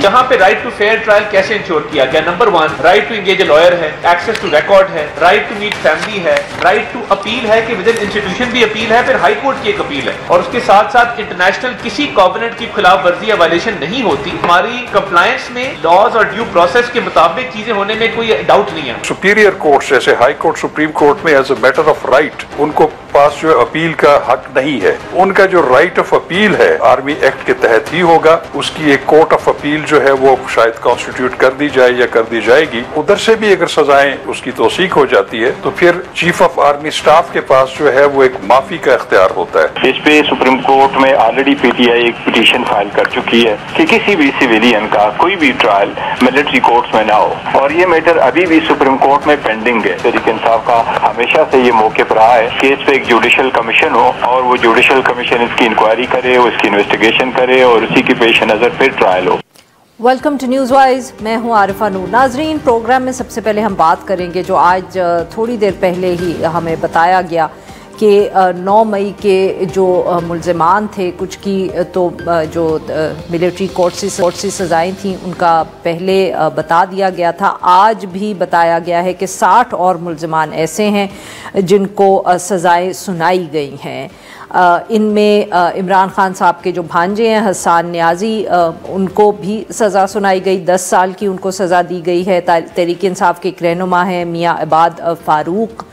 یہاں پہ right to fair trial کیسے انشور کیا گیا؟ Number 1 right to engage a lawyer ہے، ایکسیس ٹو ریکارڈ ہے، رائٹ ٹو میٹ فیملی ہے، رائٹ ٹو اپیل ہے کہ ود ان انسٹیٹیوشن بھی اپیل ہے، پھر ہائی کورٹ کی ایک اپیل ہے، اور اس کے ساتھ ساتھ انٹرنیشنل کسی کووننٹ کی خلاف ورزی یا وائلیشن نہیں ہوتی۔ ہماری کمپلائنس میں لاز اور ڈیو پروسیس کے مطابق چیزیں ہونے میں کوئی ڈاؤٹ نہیں ہے۔ سپیریئر کورٹ جیسے ہائی کورٹ، سپریم کورٹ میں as a matter of right ان کو پاس جو اپیل کا حق نہیں ہے، ان کا جو رائٹ آف اپیل ہے آرمی ایکٹ کے تحت ہی ہوگا۔ اس کی ایک کورٹ آف اپیل جو ہے وہ شاید کانسٹیٹیوٹ کر دی جائے یا کر دی جائے گی، ادھر سے بھی اگر سزائیں اس کی توثیق ہو جاتی ہے تو پھر چیف آف آرمی اسٹاف کے پاس جو ہے وہ ایک معافی کا اختیار ہوتا ہے۔ اس پہ سپریم کورٹ میں آلریڈی پی ٹی آئی ایک پٹیشن فائل کر چکی ہے کہ کسی بھی سویلین کا کوئی بھی ٹرائل ملٹری کورٹس میں نہ ہو، اور یہ میٹر ابھی بھی سپریم کورٹ میں پینڈنگ ہے۔ تحریک انصاف کا ہمیشہ سے یہ موقف رہا ہے کہ اس پہ ایک جوڈیشل کمیشن ہو، اور وہ جوڈیشل کمیشن اس کی انکوائری کرے، اس کی انویسٹیگیشن کرے، اور اسی کے پیش نظر پھر ٹرائل ہو۔ ویلکم ٹو نیوز وائز، میں ہوں عارفہ نور۔ ناظرین، پروگرام میں سب سے پہلے ہم بات کریں گے جو آج تھوڑی دیر پہلے ہی ہمیں بتایا گیا کہ 9 مئی کے جو ملزمان تھے، کچھ کی تو جو ملٹری کورٹ سے سزائیں تھیں ان کا پہلے بتا دیا گیا تھا۔ آج بھی بتایا گیا ہے کہ 60 اور ملزمان ایسے ہیں جن کو سزائیں سنائی گئی ہیں۔ ان میں عمران خان صاحب کے جو بھانجے ہیں حسان نیازی، ان کو بھی سزا سنائی گئی، 10 سال کی ان کو سزا دی گئی ہے۔ تحریک انصاف کے ایک رہنما ہیں میاں عباد فاروق،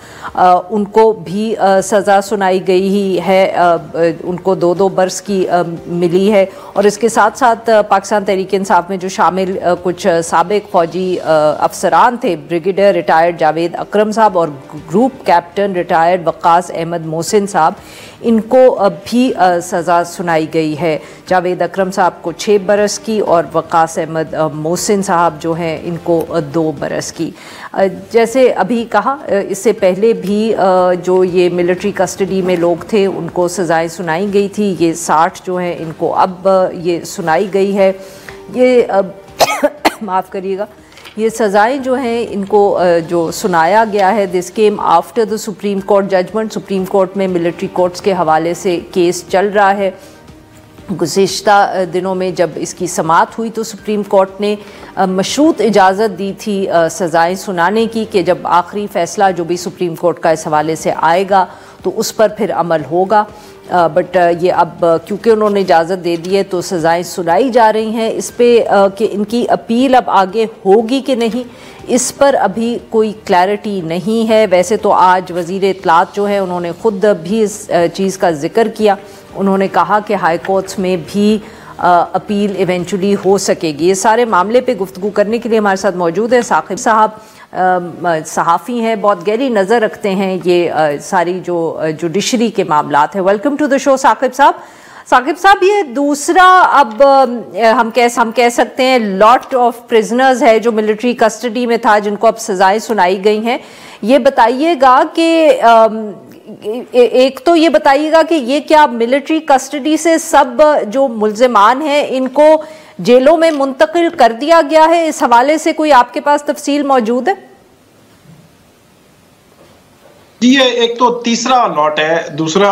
ان کو بھی سزا سنائی گئی ہی ہے، ان کو 2 برس کی ملی ہے۔ اور اس کے ساتھ ساتھ پاکستان تحریک انصاف میں جو شامل کچھ سابق فوجی افسران تھے، بریگیڈیئر ریٹائرڈ جاوید اکرم صاحب اور گروپ کیپٹن ریٹائرڈ وقاص احمد محسن صاحب، ان کو بھی سزا سنائی گئی ہے۔ جاوید اکرم صاحب کو 6 برس کی اور وقاص احمد محسن صاحب جو ہیں ان کو 2 برس کی۔ جیسے ابھی کہا، اس سے پہلے بھی جو یہ ملٹری کسٹڈی میں لوگ تھے ان کو سزائیں سنائی گئی تھی، یہ 60 جو ہیں ان کو اب یہ سنائی گئی ہے۔ یہ معاف کریے گا، یہ سزائیں جو ہیں ان کو جو سنایا گیا ہے، this came after the supreme court judgement. Supreme court میں ملٹری کورٹس کے حوالے سے کیس چل رہا ہے۔ گزشتہ دنوں میں جب اس کی سماعت ہوئی تو سپریم کورٹ نے مشروط اجازت دی تھی سزائیں سنانے کی، کہ جب آخری فیصلہ جو بھی سپریم کورٹ کا اس حوالے سے آئے گا تو اس پر پھر عمل ہوگا۔ بٹ یہ اب کیونکہ انہوں نے اجازت دے دی ہے تو سزائیں سنائی جا رہی ہیں۔ اس پہ کہ ان کی اپیل اب آگے ہوگی کہ نہیں، اس پر ابھی کوئی کلیئرٹی نہیں ہے۔ ویسے تو آج وزیر اطلاعات جو ہے انہوں نے خود بھی اس چیز کا ذکر کیا، انہوں نے کہا کہ ہائی کورٹس میں بھی اپیل ایونچولی ہو سکے گی۔ یہ سارے معاملے پہ گفتگو کرنے کے لیے ہمارے ساتھ موجود ہیں ثاقب صاحب، صحافی ہیں، بہت گہری نظر رکھتے ہیں یہ ساری جو جوڈیشری کے معاملات ہیں۔ ویلکم ٹو دا شو ثاقب صاحب۔ ثاقب صاحب، یہ دوسرا اب ہم کہہ سکتے ہیں لاٹ آف پرزنرز ہے جو ملٹری کسٹڈی میں تھا، جن کو اب سزائیں سنائی گئی ہیں۔ یہ بتائیے گا کہ ایک تو یہ بتائیے گا کہ یہ کیا ملٹری کسٹڈی سے سب جو ملزمان ہیں ان کو جیلوں میں منتقل کر دیا گیا ہے؟ اس حوالے سے کوئی آپ کے پاس تفصیل موجود ہے؟ جی، یہ ایک تو تیسرا لاٹ ہے، دوسرا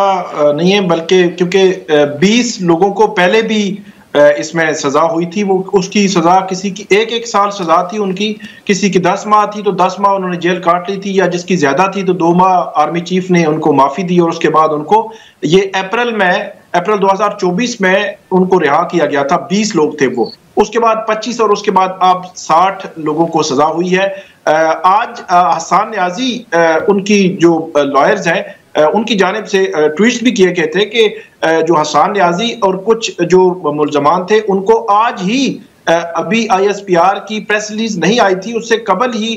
نہیں ہے، بلکہ کیونکہ 20 لوگوں کو پہلے بھی اس میں سزا ہوئی تھی، وہ اس کی سزا کسی کی 1 سال سزا تھی ان کی، کسی کی 10 ماہ تھی تو 10 ماہ انہوں نے جیل کاٹ لی تھی، یا جس کی زیادہ تھی تو 2 ماہ آرمی چیف نے ان کو معافی دی، اور اس کے بعد ان کو یہ اپریل 2024 میں ان کو رہا کیا گیا تھا۔ 20 لوگ تھے وہ، اس کے بعد 25 اور اس کے بعد اب 60 لوگوں کو سزا ہوئی ہے۔ آج حسان نیازی ان کی جو لائرز ہیں ان کی جانب سے ٹویٹس بھی کیے گئے تھے کہ جو حسان نیازی اور کچھ جو ملزمان تھے ان کو آج ہی ابھی ISPR کی پریس ریلیز نہیں آئی تھی، اس سے قبل ہی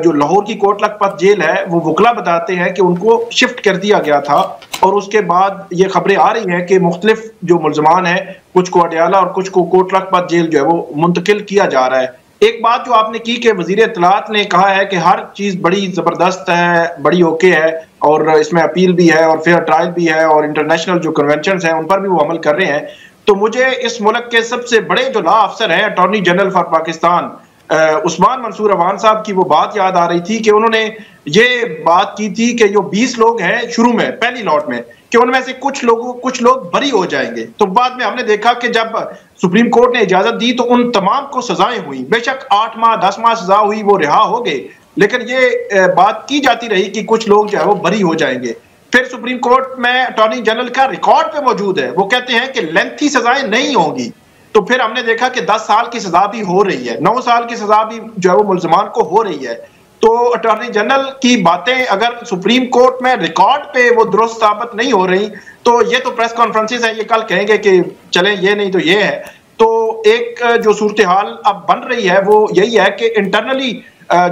جو لاہور کی کوٹ لکھپت جیل ہے وہ وکلا بتاتے ہیں کہ ان کو شفٹ کر دیا گیا تھا، اور اس کے بعد یہ خبریں آ رہی ہیں کہ مختلف جو ملزمان ہیں کچھ کو اڈیالہ اور کچھ کو کوٹ لکھپت جیل جو ہے وہ منتقل کیا جا رہا ہے۔ ایک بات جو آپ نے کی کہ وزیر اطلاعات نے کہا ہے کہ ہر چیز بڑی زبردست ہے، بڑی اوکے ہے، اور اس میں اپیل بھی ہے اور فیئر ٹرائل بھی ہے، اور انٹرنیشنل جو کنونشنز ہیں ان پر بھی وہ عمل کر رہے ہیں۔ تو مجھے اس ملک کے سب سے بڑے جو لا افسر ہیں، اٹارنی جنرل فار پاکستان عثمان منصور عوان صاحب کی وہ بات یاد آ رہی تھی کہ انہوں نے یہ بات کی تھی کہ جو 20 لوگ ہیں شروع میں پہلی لاٹ میں کہ ان میں سے کچھ لوگ بری ہو جائیں گے. تو بعد میں ہم نے دیکھا کہ جب سپریم کورٹ نے اجازت دی تو ان تمام کو سزائیں ہوئیں. بے شک 8 ماہ 10 ماہ سزا ہوئی, وہ رہا ہو گئے, لیکن یہ بات کی جاتی رہی کہ کچھ لوگ جو ہے وہ بری ہو جائیں گے. پھر سپریم کورٹ میں اٹارنی جنرل کا ریکارڈ پہ موجود ہے, وہ کہتے ہیں کہ لینتھی سزائیں نہیں ہوں گی. تو پھر ہم نے دیکھا کہ 10 سال کی سزا بھی ہو رہی ہے, 9 سال کی سزا بھی جو ہے وہ ملزمان کو ہو رہی ہے. تو اٹارنی جنرل کی باتیں اگر سپریم کورٹ میں ریکارڈ پہ وہ درست ثابت نہیں ہو رہی تو یہ تو پریس کانفرنسز ہیں, یہ کل کہیں گے کہ چلیں یہ نہیں تو یہ ہے. تو ایک جو صورتحال اب بن رہی ہے وہ یہی ہے کہ انٹرنلی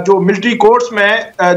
جو ملٹری کورٹس میں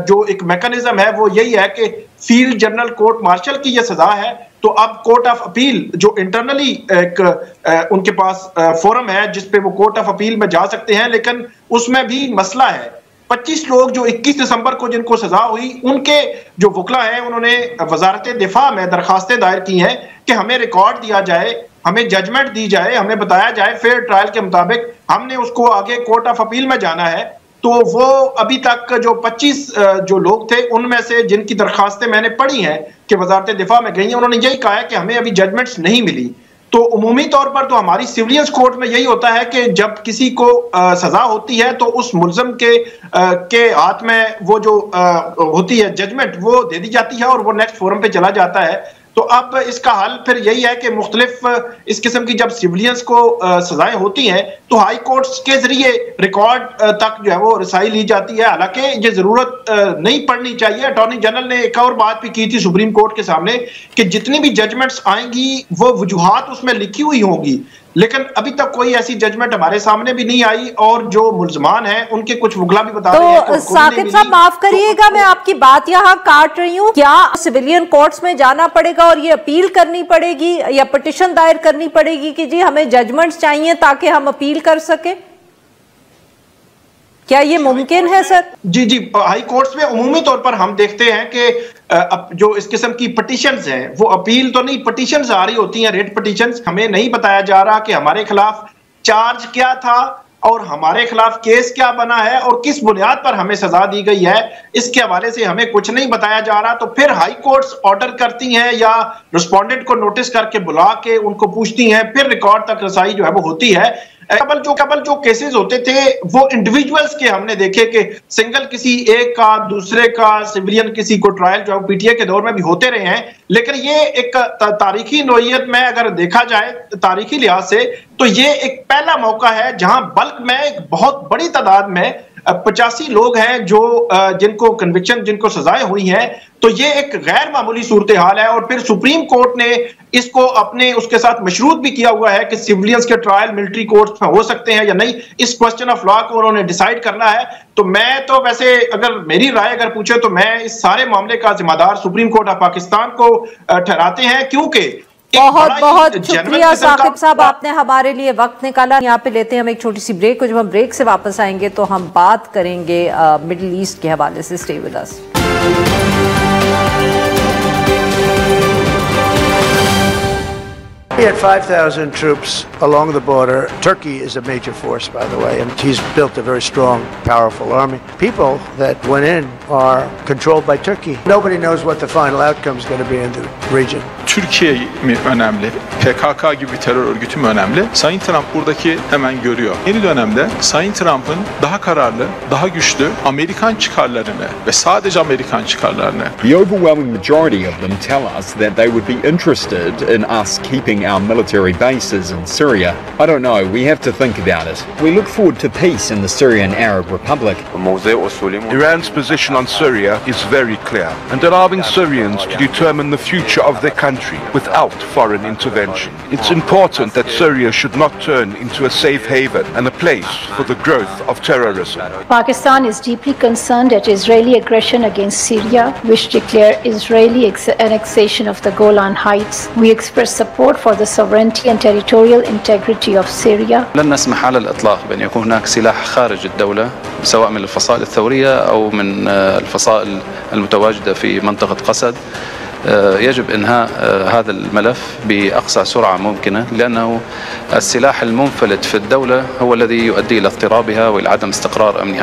جو ایک میکانزم ہے وہ یہی ہے کہ فیلڈ جنرل کورٹ مارشل کی یہ سزا ہے. تو اب کورٹ آف اپیل جو انٹرنلی ایک ان کے پاس فورم ہے جس پہ وہ کورٹ آف اپیل میں جا سکتے ہیں, لیکن اس میں بھی مسئلہ ہے. 25 لوگ جو 21 دسمبر کو جن کو سزا ہوئی, ان کے جو وکلا ہیں انہوں نے وزارت دفاع میں درخواستیں دائر کی ہیں کہ ہمیں ریکارڈ دیا جائے, ہمیں ججمنٹ دی جائے, ہمیں بتایا جائے فیئر ٹرائل کے مطابق ہم نے اس کو آگے کورٹ آف اپیل میں جانا ہے. تو وہ ابھی تک جو 25 جو لوگ تھے ان میں سے جن کی درخواستیں میں نے پڑھی ہیں کہ وزارت دفاع میں گئی ہیں, انہوں نے یہی کہا ہے کہ ہمیں ابھی ججمنٹس نہیں ملی. تو عمومی طور پر تو ہماری سیولینس کورٹ میں یہی ہوتا ہے کہ جب کسی کو سزا ہوتی ہے تو اس ملزم کے ہاتھ میں وہ جو ہوتی ہے ججمنٹ وہ دے دی جاتی ہے اور وہ نیکسٹ فورم پہ چلا جاتا ہے. تو اب اس کا حل پھر یہی ہے کہ مختلف اس قسم کی جب سیولینس کو سزائیں ہوتی ہیں تو ہائی کورٹس کے ذریعے ریکارڈ تک جو ہے وہ رسائی لی جاتی ہے. حالانکہ یہ ضرورت نہیں پڑنی چاہیے. اٹارنی جنرل نے ایک اور بات بھی کی تھی سپریم کورٹ کے سامنے کہ جتنی بھی ججمنٹس آئیں گی وہ وجوہات اس میں لکھی ہوئی ہوں گی, لیکن ابھی تک کوئی ایسی ججمنٹ ہمارے سامنے بھی نہیں آئی اور جو ملزمان ہیں ان کے کچھ وکلا بھی بتا رہے ہیں. تو ثاقب صاحب معاف کریے گا, میں آپ کی بات یہاں کاٹ رہی ہوں. کیا سویلین کورٹس میں جانا پڑے گا اور یہ اپیل کرنی پڑے گی یا پٹیشن دائر کرنی پڑے گی کہ جی ہمیں ججمنٹس چاہیے تاکہ ہم اپیل کر سکیں؟ کیا یہ ممکن ہے سر؟ جی ہائی کورٹس میں عمومی طور پر ہم دیکھتے ہیں کہ جو اس قسم کی پٹیشنز ہیں وہ اپیل تو نہیں, پٹیشنز آ رہی ہوتی ہیں, ریٹ پٹیشنز. ہمیں نہیں بتایا جا رہا کہ ہمارے خلاف چارج کیا تھا اور ہمارے خلاف کیس کیا بنا ہے اور کس بنیاد پر ہمیں سزا دی گئی ہے, اس کے حوالے سے ہمیں کچھ نہیں بتایا جا رہا. تو پھر ہائی کورٹس آرڈر کرتی ہیں یا رسپونڈنٹ کو نوٹس کر کے بلا کے ان کو پوچھتی ہیں, پھر ریکارڈ تک رسائی جو ہے وہ ہوتی ہے. قبل جو کیسز ہوتے تھے وہ انڈیویجولز کے ہم نے دیکھے کہ سنگل کسی ایک کا دوسرے کا سیولین کسی کو ٹرائل جو پی ٹی اے کے دور میں بھی ہوتے رہے ہیں, لیکن یہ ایک تاریخی نوعیت میں اگر دیکھا جائے تاریخی لحاظ سے تو یہ ایک پہلا موقع ہے جہاں بلک میں ایک بہت بڑی تعداد میں 85 لوگ ہیں جو جن کو کنوکشن جن کو سزائیں ہوئی ہیں. تو یہ ایک غیر معمولی صورتحال ہے اور پھر سپریم کورٹ نے اس کو اپنے اس کے ساتھ مشروط بھی کیا ہوا ہے کہ سیولینس کے ٹرائل ملٹری کورٹس میں ہو سکتے ہیں یا نہیں. اس کوسچن آف لا کو انہوں نے ڈیسائیڈ کرنا ہے. تو میں تو ویسے اگر میری رائے اگر پوچھے تو میں اس سارے معاملے کا ذمہ دار سپریم کورٹ آف پاکستان کو ٹھہراتے ہیں, کیونکہ بہت شکریہ ثاقب صاحب, آپ نے ہمارے لیے وقت نکالا. یہاں پہ لیتے ہیں ہم ایک چھوٹی سی بریک کو, جب ہم بریک سے واپس آئیں گے تو ہم بات کریں گے مڈل ایسٹ کے حوالے سے. Stay with us. We had 5,000 troops along the border. Turkey is a major force, by the way, and he's built a very strong, powerful army. People that went in are controlled by Turkey. Nobody knows what the final outcome is going to be in the region. Türkiye mi önemli, PKK gibi bir terör örgütü mü önemli? Sayın Trump buradaki hemen görüyor. Yeni dönemde Sayın Trump'ın daha kararlı, daha güçlü Amerikan çıkarlarını ve sadece Amerikan çıkarlarını. The overwhelming majority of them tell us that they would be interested in us keeping our military bases in Syria. I don't know, we have to think about it. We look forward to peace in the Syrian Arab Republic. Iran's position on Syria is very clear and allowing Syrians to determine the future of their country without foreign intervention. It's important that Syria should not turn into a safe haven and a place for the growth of terrorism. Pakistan is deeply concerned at Israeli aggression against Syria, which declare Israeli annexation of the Golan Heights. We express support for the sovereignty and territorial integrity of Syria. لن نسمح على الإطلاق بأن يكون هناك سلاح خارج الدولة سواء من الفصائل الثورية أو من الفصائل المتواجدة في منطقة قسد. يجب إنهاء هذا الملف بأقصى سرعة ممكنة لأنه السلاح المنفلت في الدولة هو الذي يؤدي إلى اضطرابها وإلى عدم استقرار أمنها.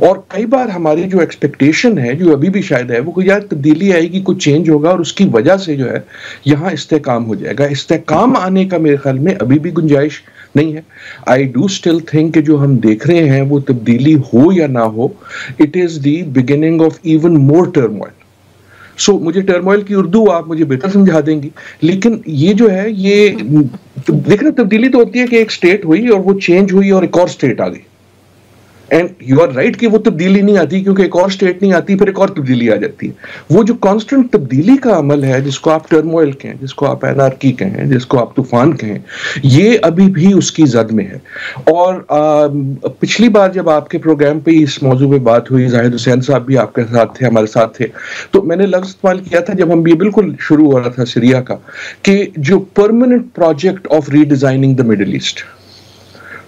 اور کئی بار ہماری جو ایکسپیکٹیشن ہے جو ابھی بھی شاید ہے وہ کوئی یار تبدیلی آئے گی, کچھ چینج ہوگا اور اس کی وجہ سے جو ہے یہاں استحکام ہو جائے گا. استحکام آنے کا میرے خیال میں ابھی بھی گنجائش نہیں ہے. آئی ڈو اسٹل تھنک کہ جو ہم دیکھ رہے ہیں وہ تبدیلی ہو یا نہ ہو, it is the beginning of even more turmoil. So مجھے ٹرموائل کی اردو آپ مجھے بہتر سمجھا دیں گی, لیکن یہ جو ہے یہ دیکھنا تبدیلی تو ہوتی ہے کہ ایک اسٹیٹ ہوئی اور وہ چینج ہوئی اور ایک اور اسٹیٹ آ گئی. اینڈ یو آر رائٹ کہ وہ تبدیلی نہیں آتی کیونکہ ایک اور اسٹیٹ نہیں آتی, پھر ایک اور تبدیلی آ جاتی ہے. وہ جو کانسٹنٹ تبدیلی کا عمل ہے جس کو آپ ٹرموائل کہیں, جس کو آپ انارکی کہیں, جس کو آپ طوفان کہیں, یہ ابھی بھی اس کی زد میں ہے. اور پچھلی بار جب آپ کے پروگرام پہ اس موضوع پہ بات ہوئی, زاہد حسین صاحب بھی آپ کے ساتھ تھے, ہمارے ساتھ تھے, تو میں نے لفظ استعمال کیا تھا جب ہم یہ بالکل شروع ہو رہا تھا سیریا کا کہ جو permanent project of redesigning the Middle East,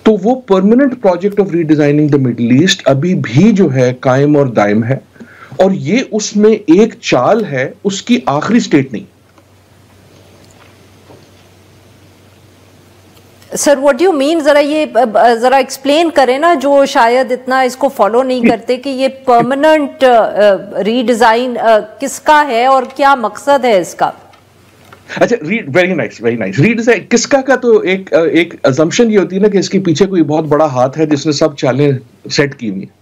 تو وہ permanent project of redesigning the Middle East ابھی بھی جو ہے قائم اور دائم ہے, اور یہ اس میں ایک چال ہے, اس کی آخری سٹیٹ نہیں. سر واٹ یو مین, ذرا ایکسپلین کریں نا جو شاید اتنا اس کو فالو نہیں کرتے کہ یہ پرماننٹ ری ڈیزائن کس کا ہے اور کیا مقصد ہے اس کا. اچھا, ویری نائس ری ڈیزائن کسکا کا تو ایک assumption یہ ہوتی ہے نا کہ اس کے پیچھے کوئی بہت بڑا ہاتھ ہے جس نے سب چالیں سیٹ کی ہوئی ہیں.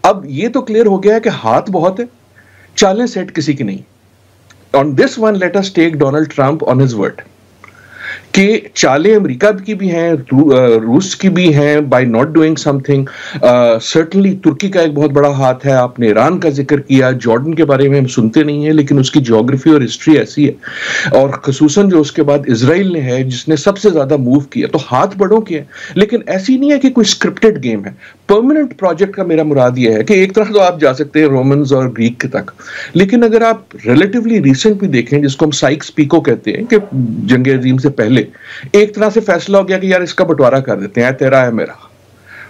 اب یہ تو کلیئر ہو گیا ہے کہ ہاتھ بہت ہے, چالیں سیٹ کسی کی نہیں. On this one let us take Donald Trump on his word کہ چالیں امریکہ کی بھی ہیں, روس کی بھی ہیں, by not doing something. Certainly ترکی کا ایک بہت بڑا ہاتھ ہے. آپ نے ایران کا ذکر کیا, جارڈن کے بارے میں ہم سنتے نہیں ہیں لیکن اس کی جیوگرافی اور ہسٹری ایسی ہے, اور خصوصاً جو اس کے بعد اسرائیل نے ہے جس نے سب سے زیادہ موو کیا. تو ہاتھ بڑوں کے ہیں, لیکن ایسی نہیں ہے کہ کوئی اسکرپٹڈ گیم ہے. پرماننٹ پروجیکٹ کا میرا مراد یہ ہے کہ ایک طرح تو آپ جا سکتے ہیں رومنز اور گریک کے تک, لیکن اگر آپ ریلیٹیولی ریسنٹ بھی دیکھیں جس کو ہم سائکس پیکو کہتے ہیں کہ جنگ عظیم سے پہلے ایک طرح سے فیصلہ ہو گیا کہ یار اس کا بٹوارا کر دیتے ہیں, تیرا ہے میرا.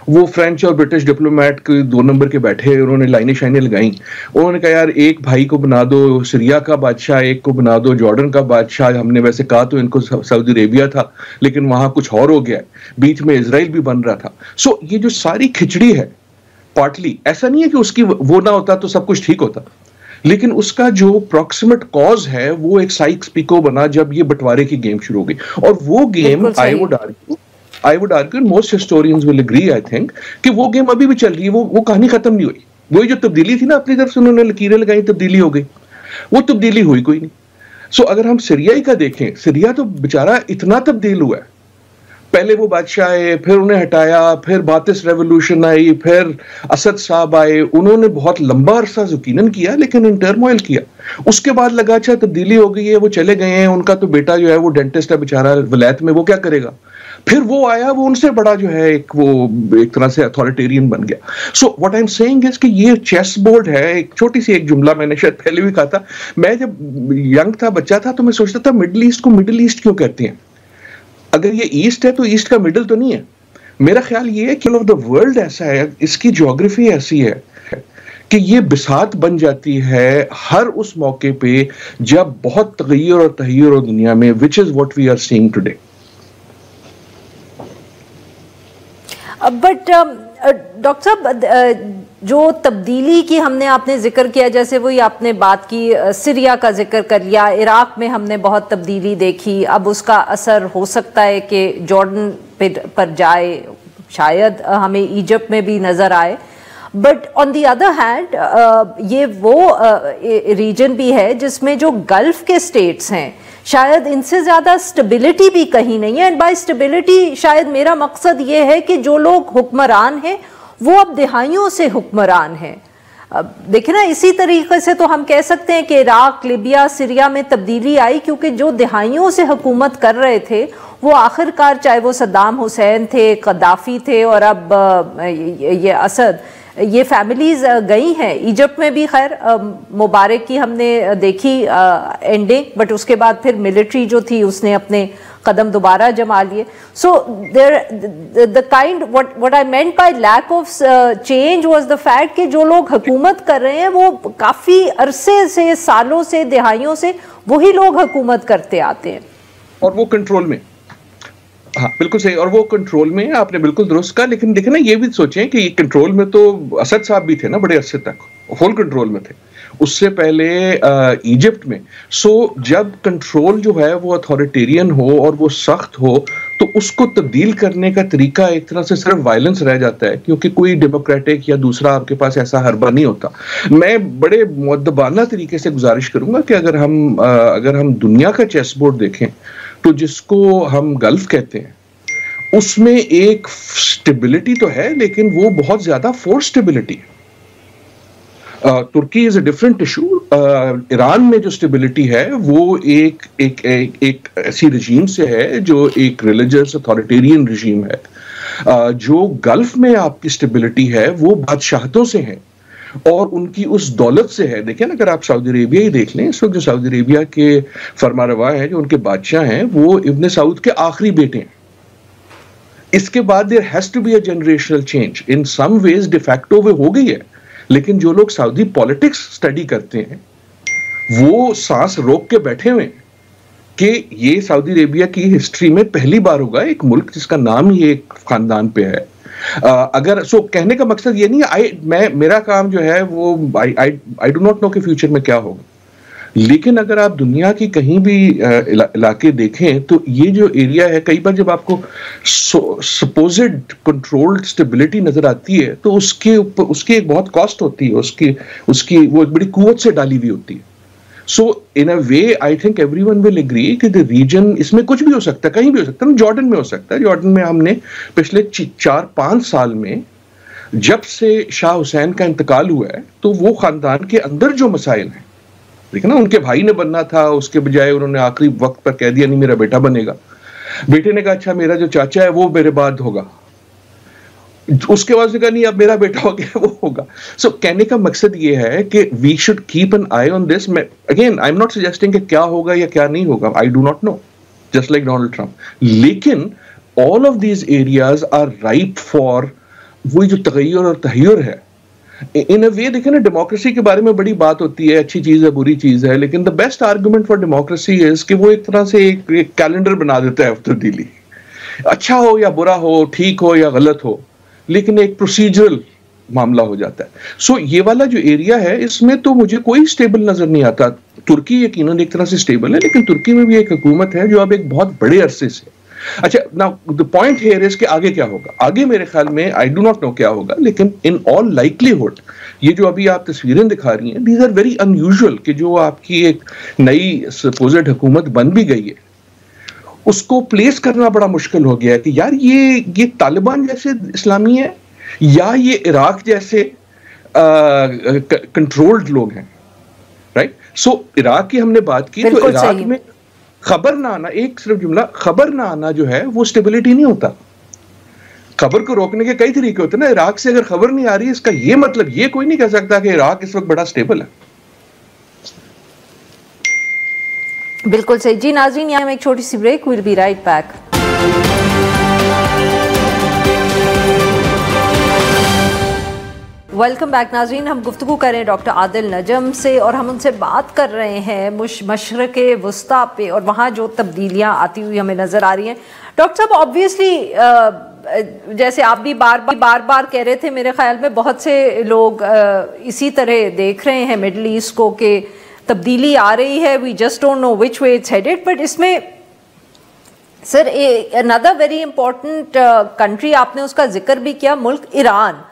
وہ فرینچ اور برٹش ڈپلومیٹ کے 2 نمبر کے بیٹھے, انہوں نے لائنیں شائنیں لگائیں, انہوں نے کہا یار ایک بھائی کو بنا دو سیریا کا بادشاہ, ایک کو بنا دو جارڈن کا بادشاہ. ہم نے ویسے کہا تو ان کو سعودی عربیہ تھا لیکن وہاں کچھ اور ہو گیا, بیچ میں اسرائیل بھی بن رہا تھا. سو یہ جو ساری کھچڑی ہے پارٹلی ایسا نہیں ہے کہ اس کی وہ نہ ہوتا تو سب کچھ ٹھیک ہوتا, لیکن اس کا جو پروکسیمٹ کاز ہے وہ ایک سائکس پیکو بنا جب یہ بٹوارے کی گیم شروع ہو گئی. اور وہ game I would argue most historians will agree I think کہ وہ گیم ابھی بھی چل رہی ہے, وہ کہانی ختم نہیں ہوئی. وہی جو تبدیلی تھی نا اپنی طرف سے انہوں نے لکیریں لگائیں, تبدیلی ہو گئی, وہ تبدیلی ہوئی کوئی نہیں. سو اگر ہم سیریا کا دیکھیں, سیریا تو بیچارہ اتنا تبدیل ہوا ہے. پہلے وہ بادشاہ آئے, پھر انہیں ہٹایا, پھر باتس ریولوشن آئی, پھر اسد صاحب آئے, انہوں نے بہت لمبا عرصہ یقیناً کیا لیکن ان ٹرموائل کیا. اس کے بعد لگا اچھا تبدیلی ہو گئی ہے, وہ چلے گئے ہیں, ان کا تو بیٹا جو ہے وہ ڈینٹسٹ ہے بیچارہ ولایت میں, وہ کیا کرے گا. پھر وہ آیا, وہ ان سے بڑا جو ہے ایک طرح سے اتھارٹیرین بن گیا. So what I am seeing is کہ یہ چیس بورڈ ہے. ایک چھوٹی سی ایک جملہ میں نے شاید پہلے بھی کہا تھا, میں جب ینگ تھا, بچہ تھا, تو میں سوچتا تھا مڈل ایسٹ کو مڈل ایسٹ کیوں کہتے ہیں. اگر یہ ایسٹ ہے تو ایسٹ کا مڈل تو نہیں ہے. میرا خیال یہ ہے کہ آف دا ورلڈ ایسا ہے, اس کی جیوگرافی ایسی ہے کہ یہ بساط بن جاتی ہے ہر اس موقع پہ جب بہت تغیر اور تحیر ہو دنیا میں, which is what we are seeing today. But doctor صاحب جو تبدیلی کی ہم نے آپ نے ذکر کیا, جیسے وہی آپ نے بات کی, سیریا کا ذکر کر لیا, عراق میں ہم نے بہت تبدیلی دیکھی, اب اس کا اثر ہو سکتا ہے کہ جارڈن پر جائے, شاید ہمیں ایجپٹ میں بھی نظر آئے. But on the other hand یہ وہ ریجن بھی ہے جس میں جو گلف کے اسٹیٹس ہیں شاید ان سے زیادہ اسٹیبلٹی بھی کہیں نہیں ہے. اینڈ بائی اسٹیبلٹی شاید میرا مقصد یہ ہے کہ جو لوگ حکمران ہیں وہ اب دہائیوں سے حکمران ہیں. دیکھیں نا, اسی طریقے سے تو ہم کہہ سکتے ہیں کہ عراق, لیبیا, سیریا میں تبدیلی آئی کیونکہ جو دہائیوں سے حکومت کر رہے تھے وہ آخر کار, چاہے وہ صدام حسین تھے, قذافی تھے, اور اب یہ اسد, یہ فیملیز گئی ہیں. ایجپٹ میں بھی خیر مبارک کی ہم نے دیکھی اینڈنگ, بٹ اس کے بعد پھر ملٹری جو تھی اس نے اپنے قدم دوبارہ جما لیے. سو the kind what I meant by lack of change was the fact کہ جو لوگ حکومت کر رہے ہیں وہ کافی عرصے سے, سالوں سے, دہائیوں سے وہی لوگ حکومت کرتے آتے ہیں, اور وہ کنٹرول میں. ہاں بالکل صحیح, اور وہ کنٹرول میں ہے, آپ نے بالکل درست کہا. لیکن دیکھیں نا, یہ بھی سوچیں کہ یہ کنٹرول میں تو اسد صاحب بھی تھے نا بڑے عرصے تک, فل کنٹرول میں تھے. اس سے پہلے ایجپٹ میں. سو جب کنٹرول جو ہے وہ اتھارٹیرین ہو اور وہ سخت ہو تو اس کو تبدیل کرنے کا طریقہ ایک طرح سے صرف وائلنس رہ جاتا ہے, کیونکہ کوئی ڈیموکریٹک یا دوسرا آپ کے پاس ایسا حربہ نہیں ہوتا. میں بڑے مؤدبانہ طریقے سے گزارش کروں گا کہ اگر ہم دنیا کا چیس بورڈ دیکھیں تو جس کو ہم گلف کہتے ہیں اس میں ایک سٹیبلٹی تو ہے, لیکن وہ بہت زیادہ فورس سٹیبلٹی ہے. ترکی از اے ڈفرنٹ ایشو. ایران میں جو سٹیبلٹی ہے وہ ایک ایسی رجیم سے ہے جو ایک ریلیجس اتھارٹیرین رجیم ہے. جو گلف میں آپ کی سٹیبلٹی ہے وہ بادشاہتوں سے ہے اور ان کی اس دولت سے ہے. دیکھیں نا, اگر آپ سعودی عربیہ ہی دیکھ لیں, اس وقت جو سعودی عربیہ کے فرما روا ہیں, جو ان کے بادشاہ ہیں, وہ ابن سعود کے آخری بیٹے ہیں. اس کے بعد there has to be a generational change. In some ways de facto وہ ہو گئی ہے, لیکن جو لوگ سعودی پالیٹکس سٹڈی کرتے ہیں وہ سانس روک کے بیٹھے ہوئے کہ یہ سعودی عربیہ کی ہسٹری میں پہلی بار ہوگا ایک ملک جس کا نام ہی ایک خاندان پہ ہے. اگر کہنے کا مقصد یہ نہیں ہے, میرا کام جو ہے وہ I do not know کہ فیوچر میں کیا ہوگا, لیکن اگر آپ دنیا کی کہیں بھی علاقے دیکھیں تو یہ جو ایریا ہے, کئی بار جب آپ کو سپوزڈ کنٹرولڈ سٹیبلٹی نظر آتی ہے تو اس کی ایک بہت کاسٹ ہوتی ہے, اس کی وہ ایک بڑی قوت سے ڈالی ہوئی ہوتی ہے. So in a way I think everyone will agree کہ ریجن اس میں کچھ بھی ہو سکتا ہے, کہیں بھی ہو سکتا ہے. جارڈن میں ہو سکتا ہے. جارڈن میں ہم نے پچھلے 4-5 سال میں جب سے شاہ حسین کا انتقال ہوا ہے تو وہ خاندان کے اندر جو مسائل ہیں, دیکھیں نا, ان کے بھائی نے بننا تھا, اس کے بجائے انہوں نے آخری وقت پر کہہ دیا نہیں میرا بیٹا بنے گا. بیٹے نے کہا اچھا میرا جو چاچا ہے وہ میرے بعد ہوگا, اس کے بعد نے کہا نہیں اب میرا بیٹا ہو گیا وہ ہوگا. سو کہنے کا مقصد یہ ہے کہ we should keep an eye on this. Again I am not suggesting کہ کیا ہوگا یا کیا نہیں ہوگا, I do not know, just like Donald Trump. لیکن all of these areas are ripe for وہی جو تغیر اور تحیر ہے. ان اے وے دیکھیں نا, ڈیموکریسی کے بارے میں بڑی بات ہوتی ہے, اچھی چیز ہے بری چیز ہے, لیکن the best argument for democracy is کہ وہ ایک طرح سے ایک کیلنڈر بنا دیتا ہے تبدیلی. اچھا ہو یا برا ہو, ٹھیک ہو یا غلط ہو, لیکن ایک پروسیجرل معاملہ ہو جاتا ہے. سو یہ والا جو ایریا ہے اس میں تو مجھے کوئی سٹیبل نظر نہیں آتا. ترکی یقیناً ایک طرح سے سٹیبل ہے, لیکن ترکی میں بھی ایک حکومت ہے جو اب ایک بہت بڑے عرصے سے. اچھا نا, the point here is کہ آگے کیا ہوگا. آگے میرے خیال میں I do not know کیا ہوگا, لیکن in all likelihood یہ جو ابھی آپ تصویریں دکھا رہی ہیں these are very unusual کہ جو آپ کی ایک نئی supposed حکومت بن بھی گئی ہے اس کو پلیس کرنا بڑا مشکل ہو گیا ہے کہ یار یہ طالبان جیسے اسلامی ہے یا یہ عراق جیسے کنٹرولڈ لوگ ہیں, رائٹ. سو عراق کی ہم نے بات کی تو عراق میں خبر نہ آنا, ایک صرف جملہ, خبر نہ آنا جو ہے وہ سٹیبلٹی نہیں ہوتا. خبر کو روکنے کے کئی طریقے ہوتے ہیں نا. عراق سے اگر خبر نہیں آ رہی اس کا یہ مطلب یہ کوئی نہیں کہہ سکتا کہ عراق اس وقت بڑا سٹیبل ہے. بالکل صحیح. جی ناظرین, یہاں ایک چھوٹی سی break, we'll be right back. Welcome back ناظرین. ہم گفتگو کریں ڈاکٹر عادل نجم سے اور ہم ان سے بات کر رہے ہیں مشرق وسطیٰ پہ اور وہاں جو تبدیلیاں آتی ہوئی ہمیں نظر آ رہی ہیں. ڈاکٹر صاحب آبویسلی جیسے آپ بھی بار کہہ رہے تھے, میرے خیال میں بہت سے لوگ اسی طرح دیکھ رہے ہیں مڈل ایسٹ کو کہ تبدیلی آ رہی ہے, we just don't know which way it's headed. But اس میں sir another very important country آپ نے اس کا ذکر بھی کیا, ملک ایران.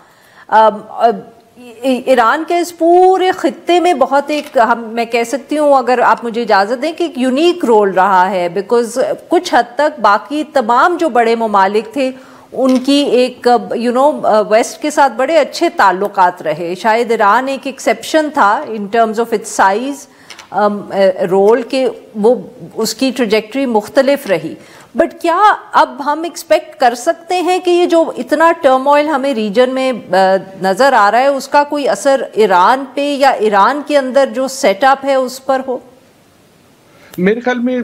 ایران کے اس پورے خطے میں بہت ایک میں کہہ سکتی ہوں, اگر آپ مجھے اجازت دیں, کہ ایک یونیک رول رہا ہے, بیکاز کچھ حد تک باقی تمام جو بڑے ممالک تھے ان کی ایک ویسٹ کے ساتھ بڑے اچھے تعلقات رہے. شاید ایران ایک ایکسیپشن تھا in terms of its size role, کہ وہ اس کی ٹریجیکٹری مختلف رہی. بٹ کیا اب ہم ایکسپیکٹ کر سکتے ہیں کہ یہ جو اتنا ٹرموائل ہمیں ریجن میں نظر آ رہا ہے اس کا کوئی اثر ایران پہ یا ایران کے اندر جو سیٹ اپ ہے اس پر ہو؟ میرے خیال میں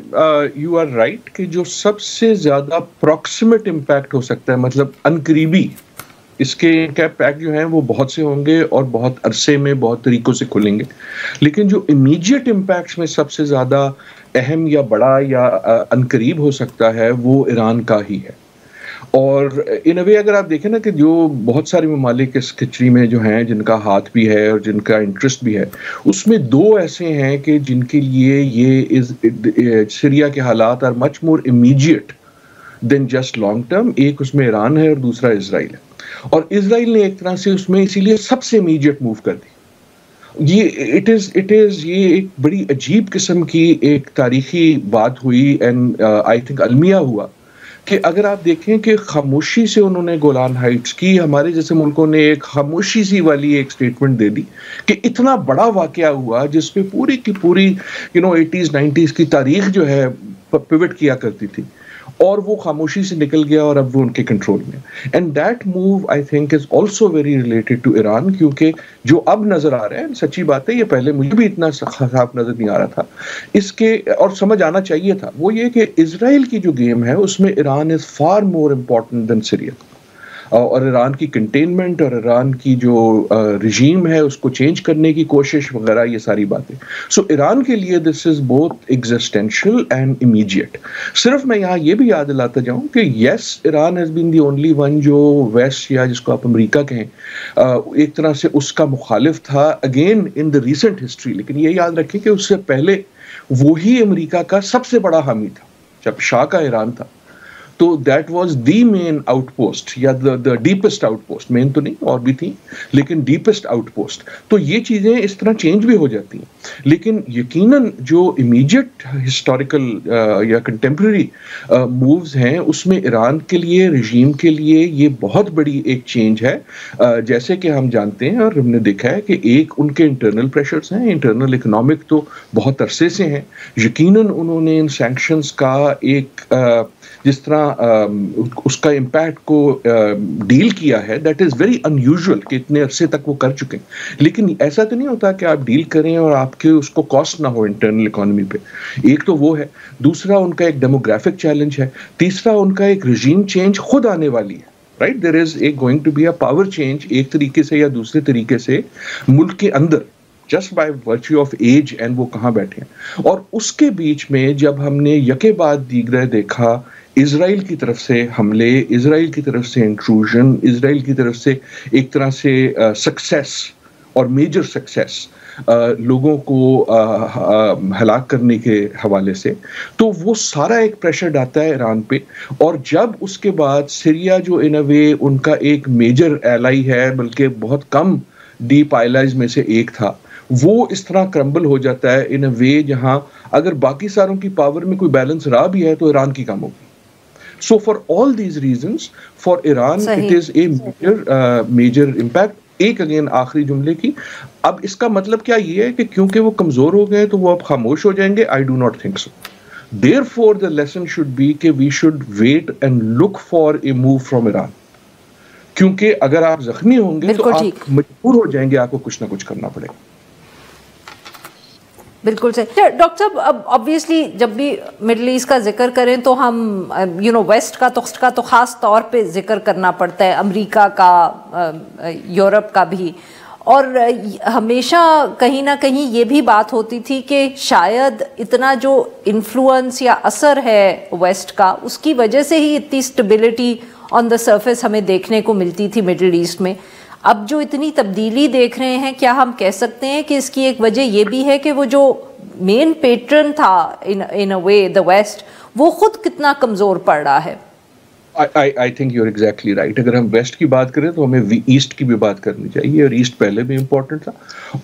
یو آر رائٹ کہ جو سب سے زیادہ پروکسیمیٹ امپیکٹ ہو سکتا ہے, مطلب انقریبی اس کے پیک جو ہیں وہ بہت سے ہوں گے اور بہت عرصے میں بہت طریقوں سے کھلیں گے، لیکن جو امیڈیٹ امپیکٹس میں سب سے زیادہ اہم یا بڑا یا عنقریب ہو سکتا ہے وہ ایران کا ہی ہے. اور ان وے اگر آپ دیکھیں نا کہ جو بہت سارے ممالک اس کھچڑی میں جو ہیں جن کا ہاتھ بھی ہے اور جن کا انٹرسٹ بھی ہے، اس میں دو ایسے ہیں کہ جن کے لیے یہ سیریا کے حالات are much more immediate than just long term. ایک اس میں ایران ہے اور دوسرا اسرائیل ہے، اور اسرائیل نے ایک طرح سے اس میں اسی لیے سب سے امیڈیٹ موو کر دی. یہ ایک بڑی عجیب قسم کی ایک تاریخی بات ہوئی اینڈ آئی تھنک المیہ ہوا کہ اگر آپ دیکھیں کہ خاموشی سے انہوں نے گولان ہائٹس کی، ہمارے جیسے ملکوں نے ایک خاموشی سی والی ایک سٹیٹمنٹ دے دی کہ اتنا بڑا واقعہ ہوا جس پہ پوری کی پوری 80s 90s کی تاریخ جو ہے پیوٹ کیا کرتی تھی، اور وہ خاموشی سے نکل گیا اور اب وہ ان کے کنٹرول میں. And that move I think is also very related to Iran, کیونکہ جو اب نظر آ رہا ہے، سچی بات ہے یہ پہلے مجھے بھی اتنا صاف نظر نہیں آ رہا تھا اس کے، اور سمجھ آنا چاہیے تھا، وہ یہ کہ اسرائیل کی جو گیم ہے اس میں Iran is far more important than Syria, اور ایران کی کنٹینمنٹ اور ایران کی جو رجیم ہے اس کو چینج کرنے کی کوشش وغیرہ، یہ ساری باتیں. سو ایران کے لیے this is both existential and immediate. صرف میں یہاں یہ بھی یاد دلاتا جاؤں کہ yes Iran has been the only one جو ویسٹ یا جس کو آپ امریکہ کہیں ایک طرح سے اس کا مخالف تھا again in the recent history, لیکن یہ یاد رکھیں کہ اس سے پہلے وہی امریکہ کا سب سے بڑا حامی تھا جب شاہ کا ایران تھا. تو that was the main outpost یا دا ڈیپسٹ آؤٹ پوسٹ، مین تو نہیں اور بھی تھی لیکن ڈیپسٹ آؤٹ پوسٹ. تو یہ چیزیں اس طرح چینج بھی ہو جاتی ہیں، لیکن یقیناً جو امیڈیٹ ہسٹوریکل یا کنٹمپرری مووز ہیں اس میں ایران کے لیے، رژیم کے لیے یہ بہت بڑی ایک چینج ہے. جیسے کہ ہم جانتے ہیں اور ہم نے دیکھا ہے کہ ایک ان کے انٹرنل پریشرز ہیں، انٹرنل اکنامک تو بہت عرصے سے ہیں. یقیناً انہوں نے ان سینکشنز کا ایک جس طرح اس کا امپیکٹ کو ڈیل کیا ہے، that is very in usual کہ اتنے عرصے تک وہ کر چکے ہیں. لیکن ایسا تو نہیں ہوتا کہ آپ ڈیل کریں اور آپ کے اس کو کاسٹ نہ ہو انٹرنل اکانومی پہ. ایک تو وہ ہے، دوسرا ان کا ایک ڈیموگرافک چیلنج ہے، تیسرا ان کا ایک رژیم چینج خود آنے والی ہے. Right, there is going to be a power change ایک طریقے سے یا دوسرے طریقے سے ملک کے اندر، just by virtue of age and وہ کہاں بیٹھے ہیں. اور اس کے بیچ میں جب ہم نے یکے بعد دیگرے دیکھا اسرائیل کی طرف سے حملے، اسرائیل کی طرف سے انٹروژن، اسرائیل کی طرف سے ایک طرح سے سکسیس اور میجر سکسیس لوگوں کو ہلاک کرنے کے حوالے سے، تو وہ سارا ایک پریشر ڈالتا ہے ایران پہ. اور جب اس کے بعد سیریا جو ان اے وے ان کا ایک میجر ایلائی ہے، بلکہ بہت کم ڈیپ آئلائز میں سے ایک تھا، وہ اس طرح کرمبل ہو جاتا ہے ان اے وے جہاں اگر باقی ساروں کی پاور میں کوئی بیلنس رہا بھی ہے تو ایران کی کم ہوگی. So for all these reasons, for Iran, it is a major impact. ایک اگین آخری جملے کی، اب اس کا مطلب کیا یہ ہے کہ کیونکہ وہ کمزور ہو گئے تو وہ اب خاموش ہو جائیں گے؟ I do not think so. Therefore, the lesson should be کہ we should wait and look for a move from Iran. کیونکہ اگر آپ زخمی ہوں گے تو آپ مجبور ہو جائیں گے، آپ کو کچھ نہ کچھ کرنا پڑے گا. بالکل صحیح. ڈاکٹر صاحب، اب آبویسلی جب بھی مڈل ایسٹ کا ذکر کریں تو ہم ویسٹ کا تو خاص طور پہ ذکر کرنا پڑتا ہے، امریکہ کا، یورپ کا بھی. اور ہمیشہ کہیں نہ کہیں یہ بھی بات ہوتی تھی کہ شاید اتنا جو انفلوئنس یا اثر ہے ویسٹ کا، اس کی وجہ سے ہی اتنی اسٹیبلٹی آن دا سرفیس ہمیں دیکھنے کو ملتی تھی مڈل ایسٹ میں. اب جو اتنی تبدیلی دیکھ رہے ہیں، کیا ہم کہہ سکتے ہیں کہ اس کی ایک وجہ یہ بھی ہے کہ وہ جو مین پیٹرن تھا ان اے وے دا ویسٹ، وہ خود کتنا کمزور پڑ رہا ہے؟ I think you're exactly right. اگر ہم ویسٹ کی بات کریں تو ہمیں ایسٹ کی بھی بات کرنی چاہیے، اور ایسٹ پہلے بھی امپورٹنٹ تھا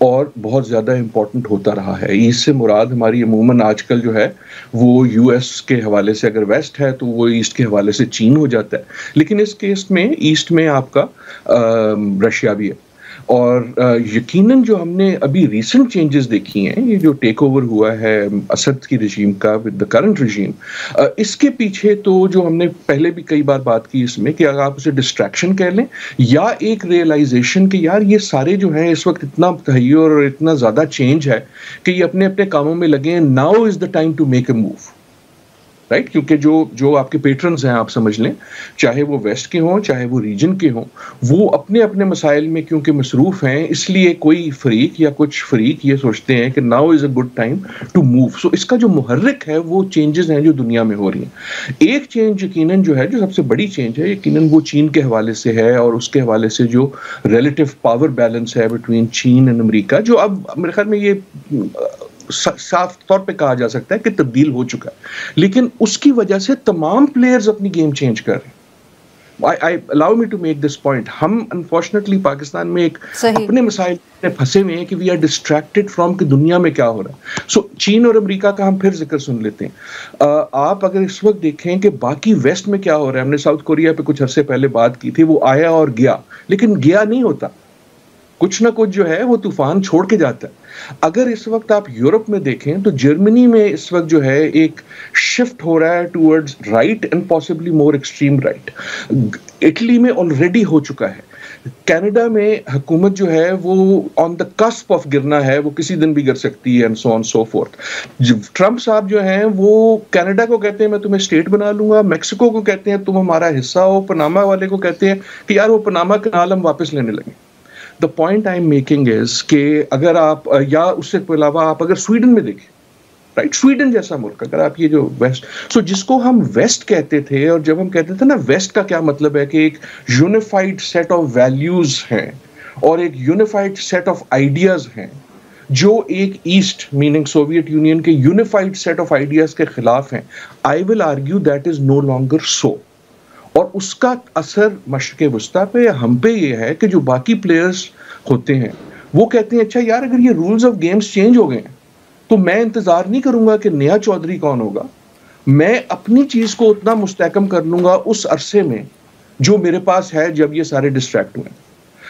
اور بہت زیادہ امپورٹنٹ ہوتا رہا ہے. ایسٹ سے مراد ہماری عموماً آج کل جو ہے وہ یو ایس کے حوالے سے، اگر ویسٹ ہے تو وہ ایسٹ کے حوالے سے چین ہو جاتا ہے، لیکن اس کیس میں ایسٹ میں آپ کا رشیا بھی ہے. اور یقیناً جو ہم نے ابھی ریسنٹ چینجز دیکھی ہیں، یہ جو ٹیک اوور ہوا ہے اسد کی رجیم کا ود دا کرنٹ رجیم، اس کے پیچھے تو جو ہم نے پہلے بھی کئی بار بات کی اس میں کہ اگر آپ اسے ڈسٹریکشن کہہ لیں یا ایک ریئلائزیشن کہ یار یہ سارے جو ہیں اس وقت اتنا تغیر اور اتنا زیادہ چینج ہے کہ یہ اپنے اپنے کاموں میں لگے ہیں، now is the time to make a move. Right, کیونکہ جو آپ کے پیٹرنز ہیں آپ سمجھ لیں, چاہے وہ ویسٹ کے ہوں چاہے وہ ریجن کے ہوں, وہ اپنے اپنے مسائل میں کیونکہ مصروف ہیں, اس لیے کوئی فریق یا کچھ فریق یہ سوچتے ہیں کہ now is a good time to move. So اس کا جو محرک ہے وہ چینجز ہیں جو دنیا میں ہو رہی ہیں. ایک چینج یقیناً جو ہے, جو سب سے بڑی چینج ہے یقیناً وہ چین کے حوالے سے ہے, اور اس کے حوالے سے جو ریلیٹو پاور بیلنس ہے بٹوین چین اینڈ امریکہ, جو اب میرے خیال میں یہ صاف طور پہ کہا جا سکتا ہے کہ تبدیل ہو چکا ہے, لیکن اس کی وجہ سے تمام پلیئرز اپنی گیم چینج کر رہے ہیں. allow me to make this point. ہم انفارچونیٹلی پاکستان میں ایک اپنے مسائل میں پھنسے ہوئے ہیں کہ we are distracted from کہ دنیا میں کیا ہو رہا ہے. سو چین اور امریکہ کا ہم پھر ذکر سن لیتے ہیں. آپ اگر اس وقت دیکھیں کہ باقی ویسٹ میں کیا ہو رہا ہے, ہم نے ساؤتھ کوریا پہ کچھ عرصے پہلے بات کی تھی, وہ آیا اور گیا, لیکن گیا نہیں ہوتا, کچھ نہ کچھ جو ہے وہ طوفان چھوڑ کے جاتا ہے. اگر اس وقت آپ یورپ میں دیکھیں تو جرمنی میں اس وقت جو ہے ایک شفٹ ہو رہا ہے towards right and possibly more extreme right. Italy میں آلریڈی ہو چکا ہے. کینیڈا میں حکومت جو ہے وہ آن دا کسپ آف گرنا ہے, وہ کسی دن بھی گر سکتی ہے, and so on so forth. Trump صاحب جو ہیں وہ کینیڈا کو کہتے ہیں میں تمہیں اسٹیٹ بنا لوں گا, میکسیکو کو کہتے ہیں تم ہمارا حصہ ہو, پناما والے کو کہتے ہیں کہ یار وہ پناما کنال ہم واپس لینے لگے. The point I'm making is کہ اگر آپ, یا اس سے علاوہ آپ اگر سویڈن میں دیکھیں, رائٹ, سویڈن جیسا ملک, اگر آپ یہ جو ویسٹ, سو جس کو ہم ویسٹ کہتے تھے, اور جب ہم کہتے تھے نا ویسٹ کا کیا مطلب ہے کہ ایک یونیفائڈ سیٹ آف ویلیوز ہیں اور ایک یونیفائڈ سیٹ آف آئیڈیاز ہیں جو ایک ایسٹ میننگ سوویت یونین کے یونیفائڈ سیٹ آف آئیڈیاز کے خلاف ہیں. I will argue that is no longer so. اور اس کا اثر مشرق وسطیٰ پہ, ہم پہ یہ ہے کہ جو باقی پلیئرز ہوتے ہیں وہ کہتے ہیں اچھا یار اگر یہ رولز آف گیمز چینج ہو گئے ہیں تو میں انتظار نہیں کروں گا کہ نیا چودھری کون ہوگا, میں اپنی چیز کو اتنا مستحکم کر لوں گا اس عرصے میں جو میرے پاس ہے جب یہ سارے ڈسٹریکٹ ہوئے.